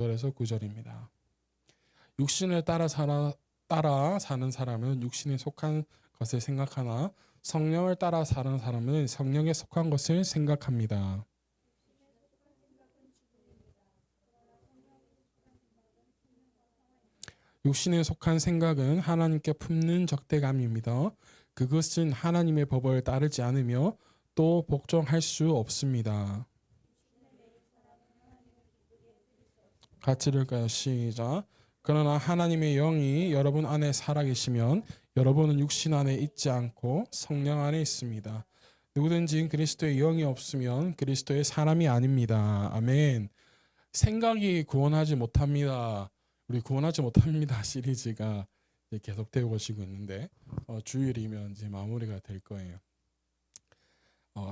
그래서 9절입니다. 육신을 따라 사는 사람은 육신에 속한 것을 생각하나 성령을 따라 사는 사람은 성령에 속한 것을 생각합니다. 육신에 속한 생각은 하나님께 품는 적대감입니다. 그것은 하나님의 법을 따르지 않으며 또 복종할 수 없습니다. 같이 읽을까요? 시작. 그러나 하나님의 영이 여러분 안에 살아계시면 여러분은 육신 안에 있지 않고 성령 안에 있습니다. 누구든지 그리스도의 영이 없으면 그리스도의 사람이 아닙니다. 아멘. 생각이 구원하지 못합니다. 우리 구원하지 못합니다 시리즈가 계속되고 오시고 있는데 주일이면 이제 마무리가 될 거예요.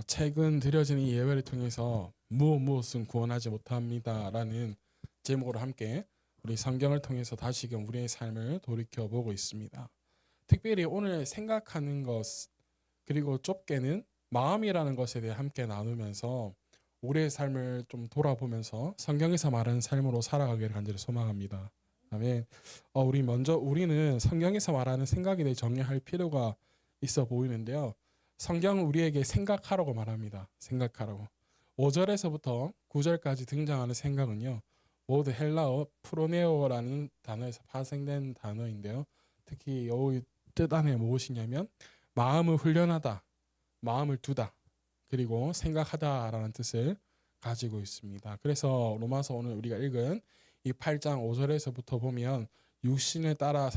최근 드려진 이 예배를 통해서 무엇은 구원하지 못합니다라는 제목으로 함께 우리 성경을 통해서 다시금 우리의 삶을 돌이켜보고 있습니다. 특별히 오늘 생각하는 것 그리고 좁게는 마음이라는 것에 대해 함께 나누면서 우리의 삶을 좀 돌아보면서 성경에서 말하는 삶으로 살아가기를 간절히 소망합니다. 아멘. 우리는 성경에서 말하는 생각에 대해 정리할 필요가 있어 보이는데요. 성경은 우리에게 생각하라고 말합니다. 생각하라고. 5절에서부터 9절까지 등장하는 생각은요. 모두 헬라어 프로네오라는 단어에서 파생된 단어인데요. 특히 여기 뜻 안에 무엇이냐면 마음을 훈련하다, 마음을 두다, 그리고 생각하다라는 뜻을 가지고 있습니다. 그래서 로마서 오늘 우리가 읽은 이 8장 5절에서부터 보면 육신에 따라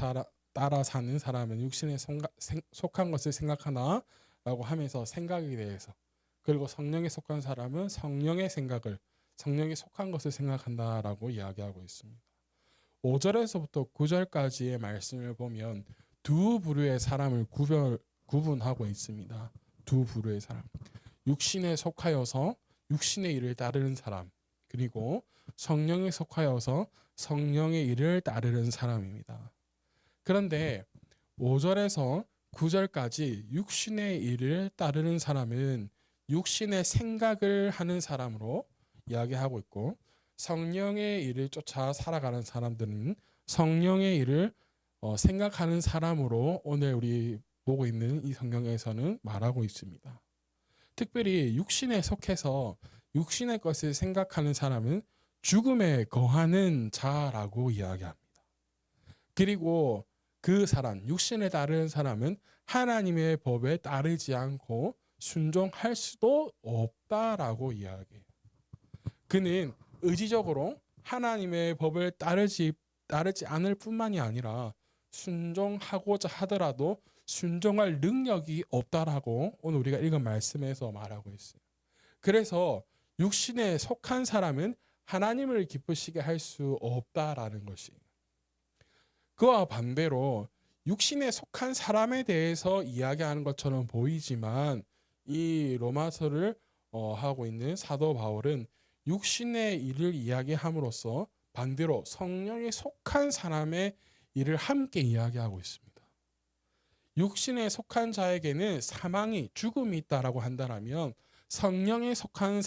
사는 사람은 육신에 속한 것을 생각하나 라고 하면서 생각에 대해서, 그리고 성령에 속한 사람은 성령의 생각을, 성령에 속한 것을 생각한다라고 이야기하고 있습니다. 5절에서부터 9절까지의 말씀을 보면 두 부류의 사람을 구분하고 있습니다. 두 부류의 사람. 육신에 속하여서 육신의 일을 따르는 사람, 그리고 성령에 속하여서 성령의 일을 따르는 사람입니다. 그런데 5절에서 9절까지 육신의 일을 따르는 사람은 육신의 생각을 하는 사람으로 이야기하고 있고, 성령의 일을 쫓아 살아가는 사람들은 성령의 일을 생각하는 사람으로 오늘 우리 보고 있는 이 성경에서는 말하고 있습니다. 특별히 육신에 속해서 육신의 것을 생각하는 사람은 죽음에 거하는 자라고 이야기합니다. 그리고 그 사람, 육신에 따르는 사람은 하나님의 법에 따르지 않고 순종할 수도 없다라고 이야기해요. 그는 의지적으로 하나님의 법을 따르지 않을 뿐만이 아니라 순종하고자 하더라도 순종할 능력이 없다라고 오늘 우리가 읽은 말씀에서 말하고 있어요. 그래서 육신에 속한 사람은 하나님을 기쁘시게 할 수 없다라는 것이에요. 그와 반대로 육신에 속한 사람에 대해서 이야기하는 것처럼 보이지만 이 로마서를 하고 있는 사도 바울은 육신의 일을 이야기함으로써 반대로 성령에 속한 사람의 일을 함께 이야기하고 있습니다. 육신에 속한 자에게는 사망이, 죽음이 있다라고 한다면 성령에 속한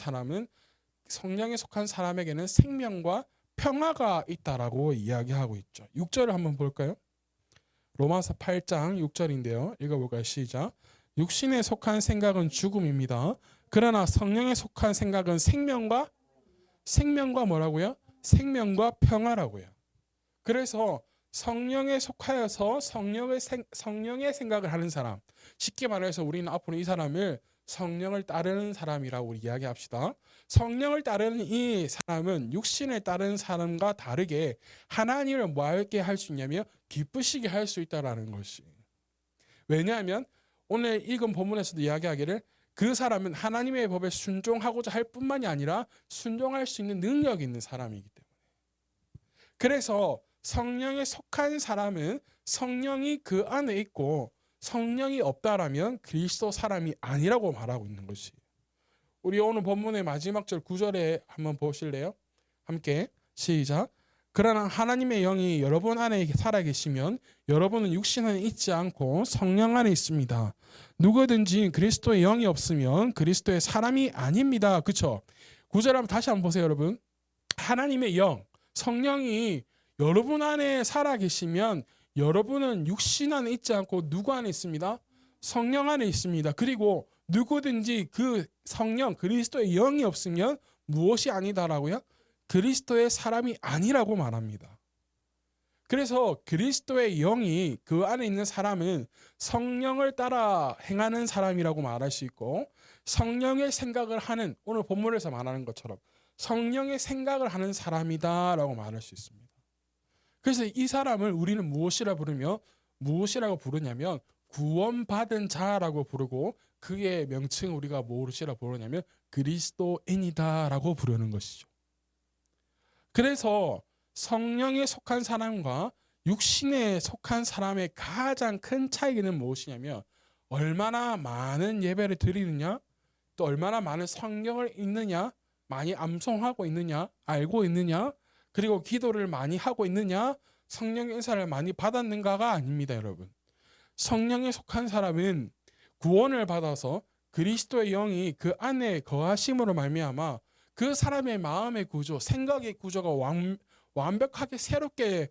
사람에게는 생명과 평화가 있다라고 이야기하고 있죠. 6절을 한번 볼까요? 로마서 8장 6절인데요. 읽어볼까요? 시작. 육신에 속한 생각은 죽음입니다. 그러나 성령에 속한 생각은 생명과 뭐라고요? 생명과 평화라고요. 그래서 성령에 속하여서 성령의 생각을 하는 사람, 쉽게 말해서 우리는 앞으로 이 사람을 성령을 따르는 사람이라고 우리 이야기합시다. 성령을 따르는 이 사람은 육신을 따르는 사람과 다르게 하나님을 뭐하게 할 수 있냐면 기쁘시게 할 수 있다라는 것이. 왜냐하면 오늘 읽은 본문에서도 이야기하기를 그 사람은 하나님의 법에 순종하고자 할 뿐만이 아니라 순종할 수 있는 능력이 있는 사람이기 때문에. 그래서 성령에 속한 사람은 성령이 그 안에 있고 성령이 없다라면 그리스도 사람이 아니라고 말하고 있는 것이. 우리 오늘 본문의 마지막 절 9절에 한번 보실래요? 함께 시작. 그러나 하나님의 영이 여러분 안에 살아계시면 여러분은 육신 안에 있지 않고 성령 안에 있습니다. 누구든지 그리스도의 영이 없으면 그리스도의 사람이 아닙니다. 그렇죠? 9절 한번 다시 한번 보세요, 여러분. 하나님의 영, 성령이 여러분 안에 살아 계시면 여러분은 육신 안에 있지 않고 누구 안에 있습니다? 성령 안에 있습니다. 그리고 누구든지 그 성령 그리스도의 영이 없으면 무엇이 아니다라고요? 그리스도의 사람이 아니라고 말합니다. 그래서 그리스도의 영이 그 안에 있는 사람은 성령을 따라 행하는 사람이라고 말할 수 있고, 성령의 생각을 하는, 오늘 본문에서 말하는 것처럼 성령의 생각을 하는 사람이다라고 말할 수 있습니다. 그래서 이 사람을 우리는 무엇이라고 부르냐면 구원받은 자라고 부르고, 그의 명칭을 우리가 무엇이라고 부르냐면 그리스도인이다라고 부르는 것이죠. 그래서 성령에 속한 사람과 육신에 속한 사람의 가장 큰 차이는 무엇이냐면 얼마나 많은 예배를 드리느냐, 또 얼마나 많은 성경을 읽느냐, 많이 암송하고 있느냐, 알고 있느냐, 그리고 기도를 많이 하고 있느냐, 성령의 은사를 많이 받았는가가 아닙니다, 여러분. 성령에 속한 사람은 구원을 받아서 그리스도의 영이 그 안에 거하심으로 말미암아 그 사람의 마음의 구조, 생각의 구조가 완벽하게 새롭게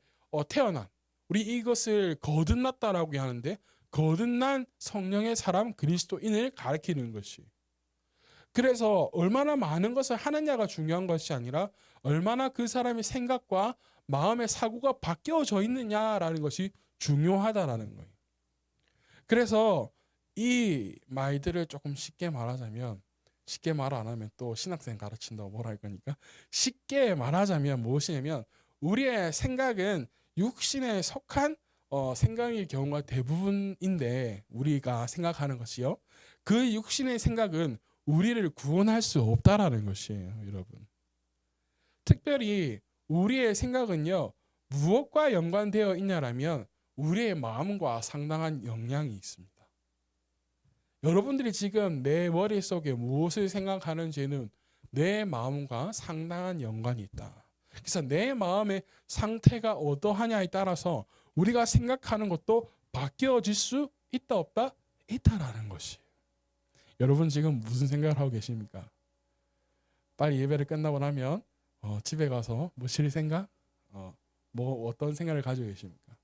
태어난, 우리 이것을 거듭났다라고 하는데, 거듭난 성령의 사람 그리스도인을 가리키는 것이. 그래서 얼마나 많은 것을 하느냐가 중요한 것이 아니라 얼마나 그 사람의 생각과 마음의 사고가 바뀌어져 있느냐라는 것이 중요하다라는 거예요. 그래서 이 말들을 조금 쉽게 말하자면, 쉽게 말 안 하면 또 신학생 가르친다고 뭐라 할 거니까, 쉽게 말하자면 무엇이냐면 우리의 생각은 육신에 속한 생각일 경우가 대부분인데, 우리가 생각하는 것이요, 그 육신의 생각은 우리를 구원할 수 없다라는 것이에요, 여러분. 특별히 우리의 생각은요, 무엇과 연관되어 있냐라면 우리의 마음과 상당한 영향이 있습니다. 여러분들이 지금 내 머릿속에 무엇을 생각하는지는 내 마음과 상당한 연관이 있다. 그래서 내 마음의 상태가 어떠하냐에 따라서 우리가 생각하는 것도 바뀌어질 수 있다 없다? 있다라는 것이. 여러분 지금 무슨 생각을 하고 계십니까? 빨리 예배를 끝나고 나면 집에 가서 뭐 쉴 생각? 뭐 어떤 생각을 가지고 계십니까?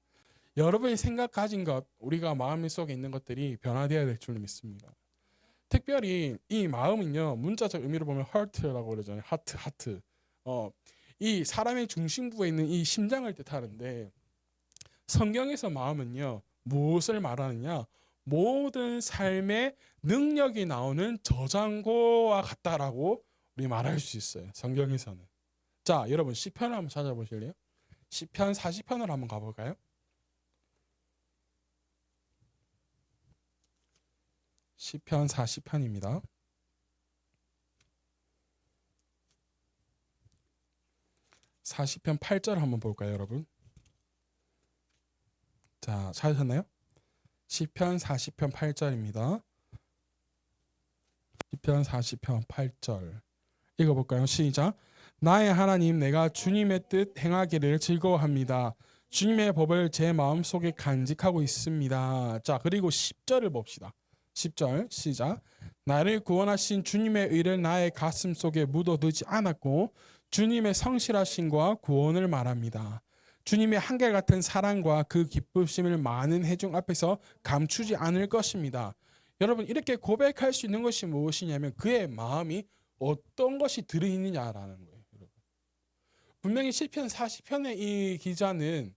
여러분이 생각 가진 것, 우리가 마음속에 있는 것들이 변화되어야 될 줄 믿습니다. 특별히 이 마음은요, 문자적 의미로 보면 heart라고 그러잖아요. 하트. 이 사람의 중심부에 있는 이 심장을 뜻하는데, 성경에서 마음은요 무엇을 말하느냐, 모든 삶의 능력이 나오는 저장고와 같다라고 우리 말할 수 있어요, 성경에서는. 자, 여러분 시편을 한번 찾아보실래요? 시편 40편을 한번 가볼까요? 시편 40편입니다. (40편) 8절 한번 볼까요, 여러분? 자, 찾으셨나요? 시편 40편 8절입니다. 시편 40편 8절 읽어볼까요? 시작. 나의 하나님, 내가 주님의 뜻 행하기를 즐거워합니다. 주님의 법을 제 마음속에 간직하고 있습니다. 자, 그리고 10절을 봅시다. 10절 시작. 나를 구원하신 주님의 의를 나의 가슴 속에 묻어두지 않았고 주님의 성실하심과 구원을 말합니다. 주님의 한결같은 사랑과 그 기쁘심을 많은 회중 앞에서 감추지 않을 것입니다. 여러분, 이렇게 고백할 수 있는 것이 무엇이냐면 그의 마음이 어떤 것이 들어있느냐라는 거예요. 분명히 시편 40편의 이 기자는,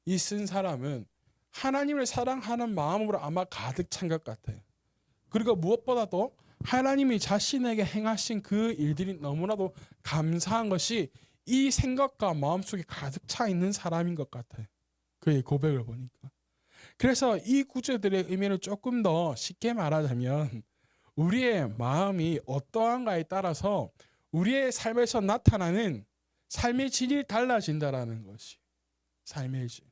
이 쓴 사람은 하나님을 사랑하는 마음으로 아마 가득 찬 것 같아요. 그리고 무엇보다도 하나님이 자신에게 행하신 그 일들이 너무나도 감사한 것이 이 생각과 마음속에 가득 차 있는 사람인 것 같아요, 그의 고백을 보니까. 그래서 이 구절들의 의미를 조금 더 쉽게 말하자면, 우리의 마음이 어떠한가에 따라서 우리의 삶에서 나타나는 삶의 질이 달라진다라는 것이, 삶의 질.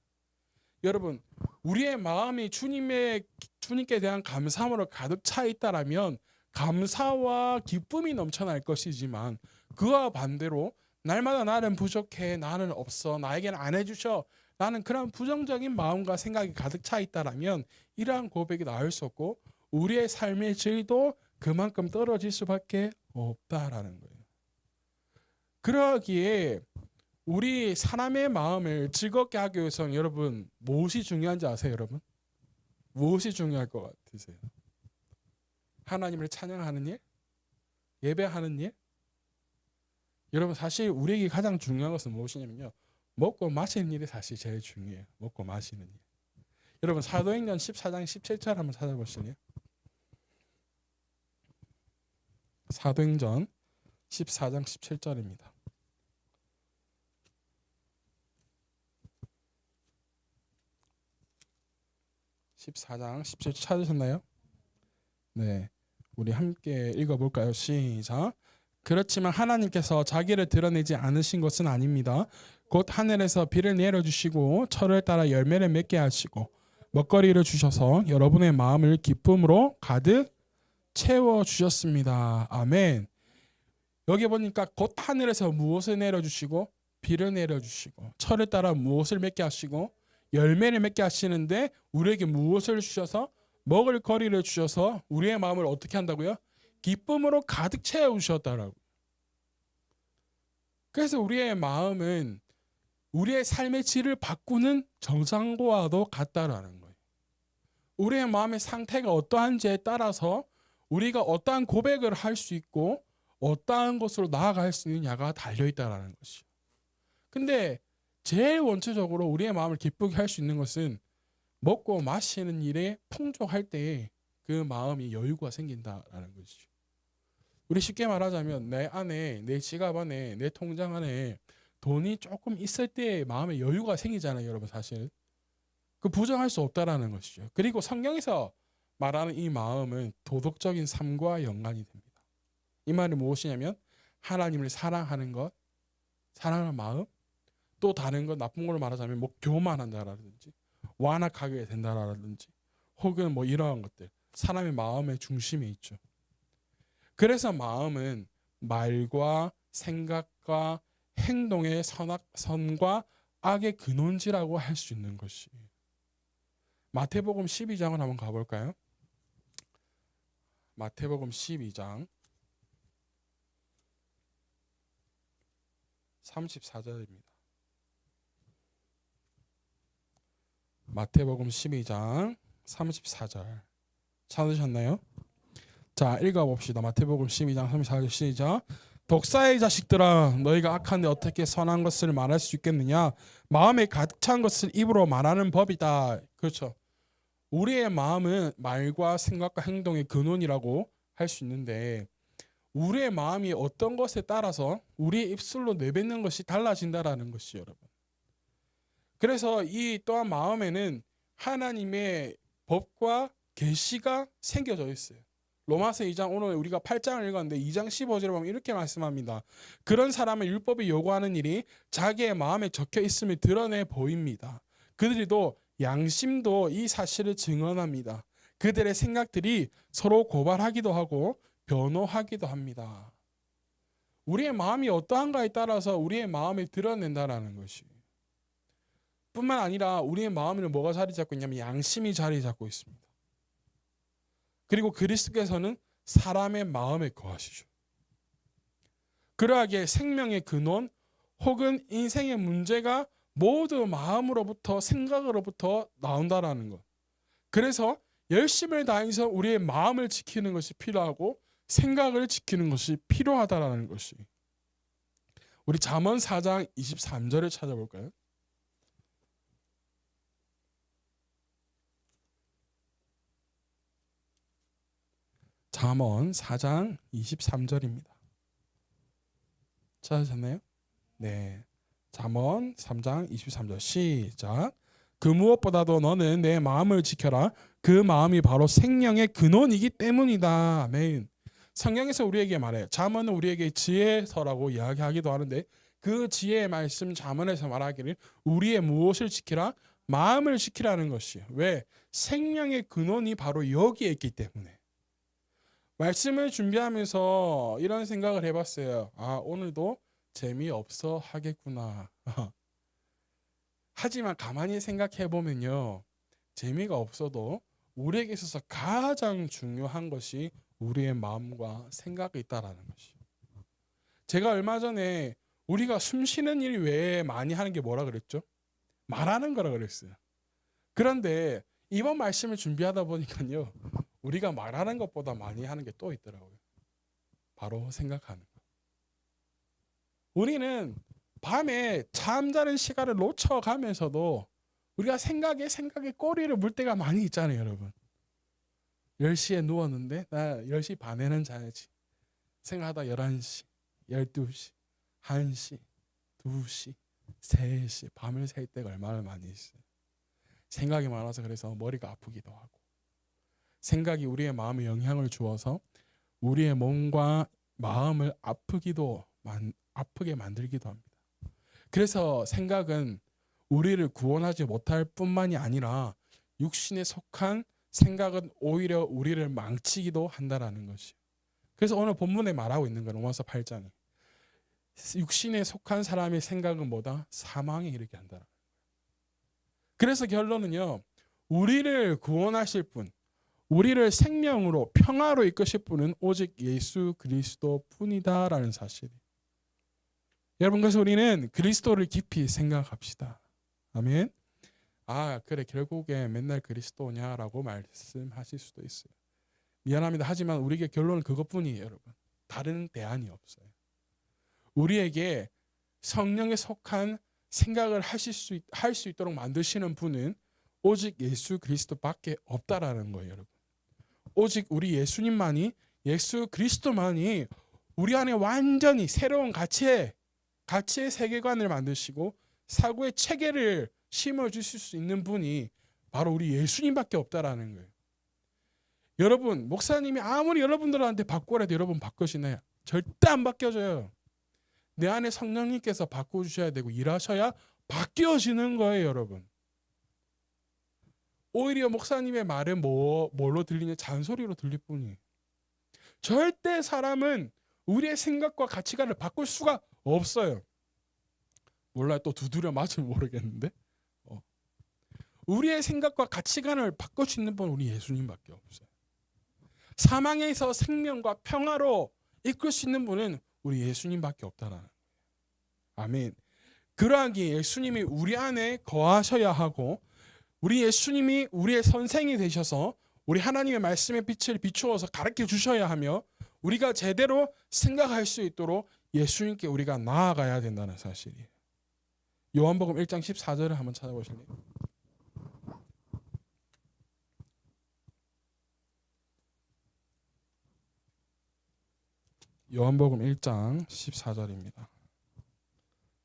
여러분, 우리의 마음이 주님께 대한 감사함으로 가득 차 있다라면 감사와 기쁨이 넘쳐날 것이지만, 그와 반대로 날마다 나는 부족해, 나는 없어, 나에게는 안 해주셔, 나는 그런 부정적인 마음과 생각이 가득 차 있다라면 이러한 고백이 나올 수 없고 우리의 삶의 질도 그만큼 떨어질 수밖에 없다라는 거예요. 그러기에 우리 사람의 마음을 즐겁게 하기 위해서는 여러분 무엇이 중요한지 아세요, 여러분? 무엇이 중요할 것 같으세요? 하나님을 찬양하는 일? 예배하는 일? 여러분 사실 우리에게 가장 중요한 것은 무엇이냐면요. 먹고 마시는 일이 사실 제일 중요해요. 먹고 마시는 일. 여러분 사도행전 14장 17절 한번 찾아보실래요? 사도행전 14장 17절입니다. 14장 17절 찾으셨나요? 네, 우리 함께 읽어볼까요? 시작. 그렇지만 하나님께서 자기를 드러내지 않으신 것은 아닙니다. 곧 하늘에서 비를 내려주시고 철을 따라 열매를 맺게 하시고 먹거리를 주셔서 여러분의 마음을 기쁨으로 가득 채워주셨습니다. 아멘. 여기 보니까 곧 하늘에서 무엇을 내려주시고 비를 내려주시고 철을 따라 무엇을 맺게 하시고 열매를 맺게 하시는데 우리에게 무엇을 주셔서 먹을 거리를 주셔서 우리의 마음을 어떻게 한다고요? 기쁨으로 가득 채워주셨다라고. 그래서 우리의 마음은 우리의 삶의 질을 바꾸는 정상과도 같다라는 거예요. 우리의 마음의 상태가 어떠한지에 따라서 우리가 어떠한 고백을 할 수 있고 어떠한 것으로 나아갈 수 있느냐가 달려있다라는 것이죠. 근데 제일 원초적으로 우리의 마음을 기쁘게 할 수 있는 것은 먹고 마시는 일에 풍족할 때 그 마음이 여유가 생긴다라는 것이죠. 우리 쉽게 말하자면 내 안에, 내 지갑 안에, 내 통장 안에 돈이 조금 있을 때 마음에 여유가 생기잖아요, 여러분. 사실 그 부정할 수 없다라는 것이죠. 그리고 성경에서 말하는 이 마음은 도덕적인 삶과 연관이 됩니다. 이 말이 무엇이냐면 하나님을 사랑하는 것, 사랑하는 마음, 또 다른 것, 나쁜 걸로 말하자면 뭐 교만한다라든지 완악하게 된다라든지 혹은 뭐 이러한 것들, 사람의 마음의 중심에 있죠. 그래서 마음은 말과 생각과 행동의 선과 악의 근원지라고 할 수 있는 것이. 마태복음 12장을 한번 가볼까요? 마태복음 12장 34절입니다. 마태복음 12장 34절 찾으셨나요? 자, 읽어봅시다. 마태복음 12장 34절 시작. 독사의 자식들아, 너희가 악한데 어떻게 선한 것을 말할 수 있겠느냐? 마음에 가득 찬 것을 입으로 말하는 법이다. 그렇죠. 우리의 마음은 말과 생각과 행동의 근원이라고 할 수 있는데 우리의 마음이 어떤 것에 따라서 우리의 입술로 내뱉는 것이 달라진다라는 것이 여러분. 그래서 이 또한 마음에는 하나님의 법과 계시가 생겨져 있어요. 로마서 2장, 오늘 우리가 8장을 읽었는데 2장 15절에 보면 이렇게 말씀합니다. 그런 사람은 율법이 요구하는 일이 자기의 마음에 적혀 있음을 드러내 보입니다. 그들도 양심도 이 사실을 증언합니다. 그들의 생각들이 서로 고발하기도 하고 변호하기도 합니다. 우리의 마음이 어떠한가에 따라서 우리의 마음을 드러낸다라는 것이. 뿐만 아니라 우리의 마음에는 뭐가 자리 잡고 있냐면 양심이 자리 잡고 있습니다. 그리고 그리스도께서는 사람의 마음에 거하시죠. 그러하기에 생명의 근원 혹은 인생의 문제가 모두 마음으로부터 생각으로부터 나온다라는 것. 그래서 열심을 다해서 우리의 마음을 지키는 것이 필요하고 생각을 지키는 것이 필요하다라는 것이. 우리 잠언 4장 23절을 찾아볼까요? 잠언 4장 23절입니다. 찾으셨나요? 네. 잠언 3장 23절 시작. 그 무엇보다도 너는 내 마음을 지켜라. 그 마음이 바로 생명의 근원이기 때문이다. 아멘. 성경에서 우리에게 말해요. 잠언은 우리에게 지혜서라고 이야기하기도 하는데 그 지혜의 말씀 잠언에서 말하기를 우리의 무엇을 지키라? 마음을 지키라는 것이에요. 왜? 생명의 근원이 바로 여기에 있기 때문에. 말씀을 준비하면서 이런 생각을 해봤어요. 아, 오늘도 재미없어 하겠구나. 하지만 가만히 생각해보면요. 재미가 없어도 우리에게 있어서 가장 중요한 것이 우리의 마음과 생각이 있다라는 것이. 제가 얼마 전에 우리가 숨 쉬는 일 외에 많이 하는 게 뭐라 그랬죠? 말하는 거라 그랬어요. 그런데 이번 말씀을 준비하다 보니까요, 우리가 말하는 것보다 많이 하는 게 또 있더라고요. 바로 생각하는 거. 우리는 밤에 잠자는 시간을 놓쳐가면서도 우리가 생각에 꼬리를 물 때가 많이 있잖아요, 여러분. 10시에 누웠는데 나 10시 반에는 자야지. 생각하다 11시, 12시, 1시, 2시, 3시 밤을 샐 때가 얼마나 많이 있어요. 생각이 많아서 그래서 머리가 아프기도 하고, 생각이 우리의 마음에 영향을 주어서 우리의 몸과 마음을 아프게 만들기도 합니다. 그래서 생각은 우리를 구원하지 못할 뿐만이 아니라 육신에 속한 생각은 오히려 우리를 망치기도 한다라는 것이에요. 그래서 오늘 본문에 말하고 있는 건 로마서 8장에 육신에 속한 사람의 생각은 뭐다? 사망에 이르게 한다. 그래서 결론은요, 우리를 구원하실 분, 우리를 생명으로 평화로 이끄실 분은 오직 예수 그리스도 뿐이다라는 사실이에요. 여러분, 그래서 우리는 그리스도를 깊이 생각합시다. 아멘. 아, 그래, 결국에 맨날 그리스도냐라고 말씀하실 수도 있어요. 미안합니다. 하지만 우리에게 결론은 그것뿐이에요, 여러분. 다른 대안이 없어요. 우리에게 성령에 속한 생각을 할 수 있도록 만드시는 분은 오직 예수 그리스도밖에 없다라는 거예요, 여러분. 오직 우리 예수님만이, 예수 그리스도만이 우리 안에 완전히 새로운 가치의 세계관을 만드시고 사고의 체계를 심어주실 수 있는 분이 바로 우리 예수님밖에 없다라는 거예요. 여러분, 목사님이 아무리 여러분들한테 바꾸라도 여러분 바꾸시나요? 절대 안 바뀌어져요. 내 안에 성령님께서 바꿔주셔야 되고 일하셔야 바뀌어지는 거예요, 여러분. 오히려 목사님의 말은 뭘로 들리냐? 잔소리로 들릴 뿐이에요. 절대 사람은 우리의 생각과 가치관을 바꿀 수가 없어요. 몰라요. 또 두드려 맞으면 모르겠는데. 우리의 생각과 가치관을 바꿀 수 있는 분은 우리 예수님밖에 없어요. 사망에서 생명과 평화로 이끌 수 있는 분은 우리 예수님밖에 없다라는 거예요. 아멘. 그러하기에 예수님이 우리 안에 거하셔야 하고, 우리 예수님이 우리의 선생이 되셔서 우리 하나님의 말씀의 빛을 비추어서 가르쳐 주셔야 하며, 우리가 제대로 생각할 수 있도록 예수님께 우리가 나아가야 된다는 사실이에요. 요한복음 1장 14절을 한번 찾아보실래요? 요한복음 1장 14절입니다.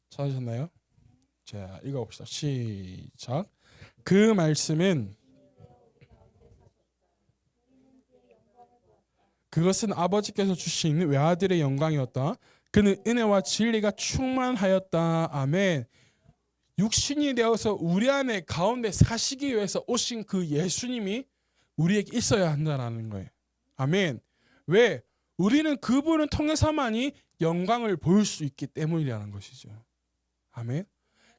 찾으셨나요? 자, 읽어봅시다. 시작. 그 말씀은 그것은 아버지께서 주신 외아들의 영광이었다. 그는 은혜와 진리가 충만하였다. 아멘. 육신이 되어서 우리 안에 가운데 사시기 위해서 오신 그 예수님이 우리에게 있어야 한다는 거예요. 아멘. 왜? 우리는 그분을 통해서만이 영광을 보일 수 있기 때문이라는 것이죠. 아멘.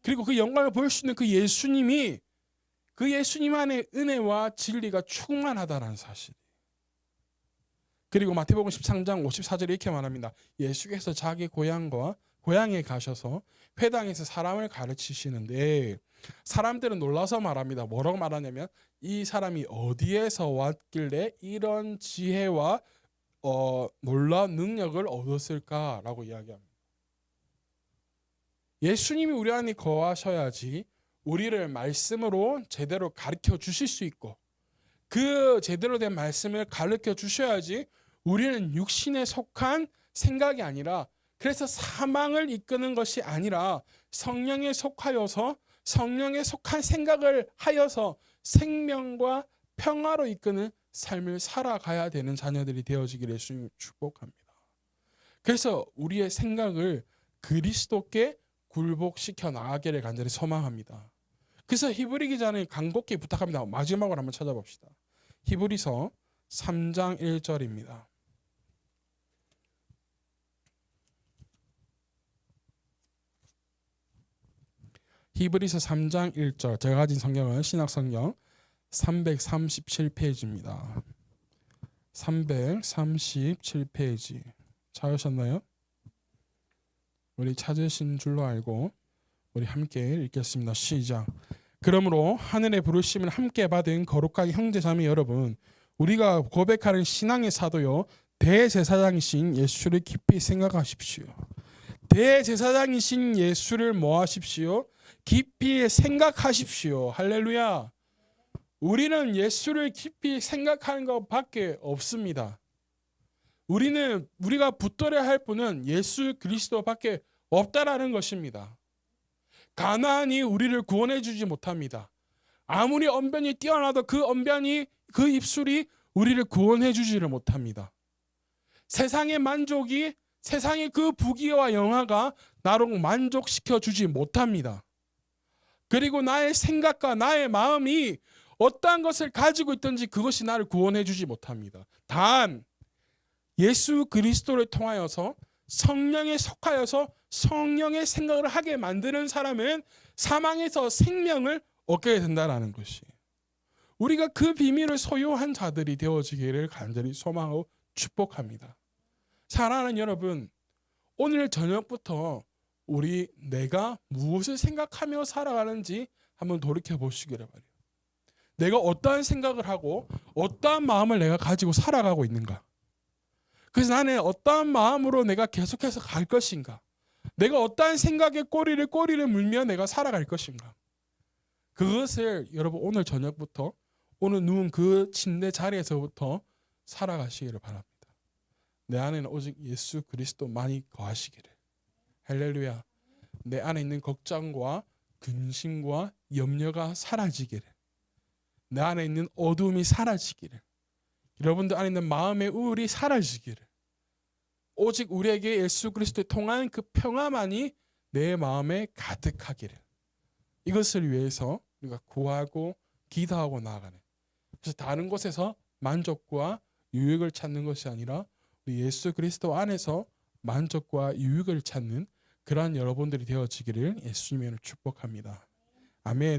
그리고 그 영광을 보일 수 있는 그 예수님이, 그 예수님 안에 은혜와 진리가 충만하다는 사실. 그리고 마태복음 13장 54절에 이렇게 말합니다. 예수께서 자기 고향에 가셔서 회당에서 사람을 가르치시는데 사람들은 놀라서 말합니다. 뭐라고 말하냐면, 이 사람이 어디에서 왔길래 이런 지혜와 놀라운 능력을 얻었을까라고 이야기합니다. 예수님이 우리 안에 거하셔야지 우리를 말씀으로 제대로 가르쳐 주실 수 있고, 그 제대로 된 말씀을 가르쳐 주셔야지 우리는 육신에 속한 생각이 아니라, 그래서 사망을 이끄는 것이 아니라 성령에 속하여서 성령에 속한 생각을 하여서 생명과 평화로 이끄는 삶을 살아가야 되는 자녀들이 되어지기를 예수님 축복합니다. 그래서 우리의 생각을 그리스도께 굴복시켜 나가기를 간절히 소망합니다. 그래서 히브리 기자는 간곡히 부탁합니다. 마지막으로 한번 찾아봅시다. 히브리서 3장 1절입니다. 히브리서 3장 1절. 제가 가진 성경은 신약성경 337페이지입니다. 337페이지. 찾으셨나요? 우리 찾으신 줄로 알고 우리 함께 읽겠습니다. 시작. 그러므로 하늘의 부르심을 함께 받은 거룩한 형제자매 여러분, 우리가 고백하는 신앙의 사도요, 대제사장이신 예수를 깊이 생각하십시오. 대제사장이신 예수를 뭐 하십시오? 깊이 생각하십시오. 할렐루야. 우리는 예수를 깊이 생각하는 것밖에 없습니다. 우리가 붙들어야 할 분은 예수 그리스도밖에 없다라는 것입니다. 가나안이 우리를 구원해 주지 못합니다. 아무리 언변이 뛰어나도 그 입술이 우리를 구원해 주지를 못합니다. 세상의 그 부귀와 영화가 나를 만족시켜 주지 못합니다. 그리고 나의 생각과 나의 마음이 어떠한 것을 가지고 있든지 그것이 나를 구원해 주지 못합니다. 단 예수 그리스도를 통하여서 성령에 속하여서 성령의 생각을 하게 만드는 사람은 사망에서 생명을 얻게 된다는 것이에요. 우리가 그 비밀을 소유한 자들이 되어지기를 간절히 소망하고 축복합니다. 사랑하는 여러분, 오늘 저녁부터 내가 무엇을 생각하며 살아가는지 한번 돌이켜 보시기를 바라요. 내가 어떠한 생각을 하고 어떠한 마음을 내가 가지고 살아가고 있는가? 그래서 나는 어떠한 마음으로 내가 계속해서 갈 것인가? 내가 어떠한 생각에 꼬리를 물며 내가 살아갈 것인가? 그것을 여러분 오늘 저녁부터 오늘 누운 그 침대 자리에서부터 살아가시기를 바랍니다. 내 안에는 오직 예수 그리스도만이 거하시기를. 할렐루야. 내 안에 있는 걱정과 근심과 염려가 사라지기를. 내 안에 있는 어둠이 사라지기를. 여러분들 안에 있는 마음의 우울이 사라지기를. 오직 우리에게 예수 그리스도를 통한 그 평화만이 내 마음에 가득하기를. 이것을 위해서 우리가 구하고 기도하고 나아가는. 그래서 다른 곳에서 만족과 유익을 찾는 것이 아니라 우리 예수 그리스도 안에서 만족과 유익을 찾는 그러한 여러분들이 되어지기를 예수님의 이름으로 축복합니다. 아멘.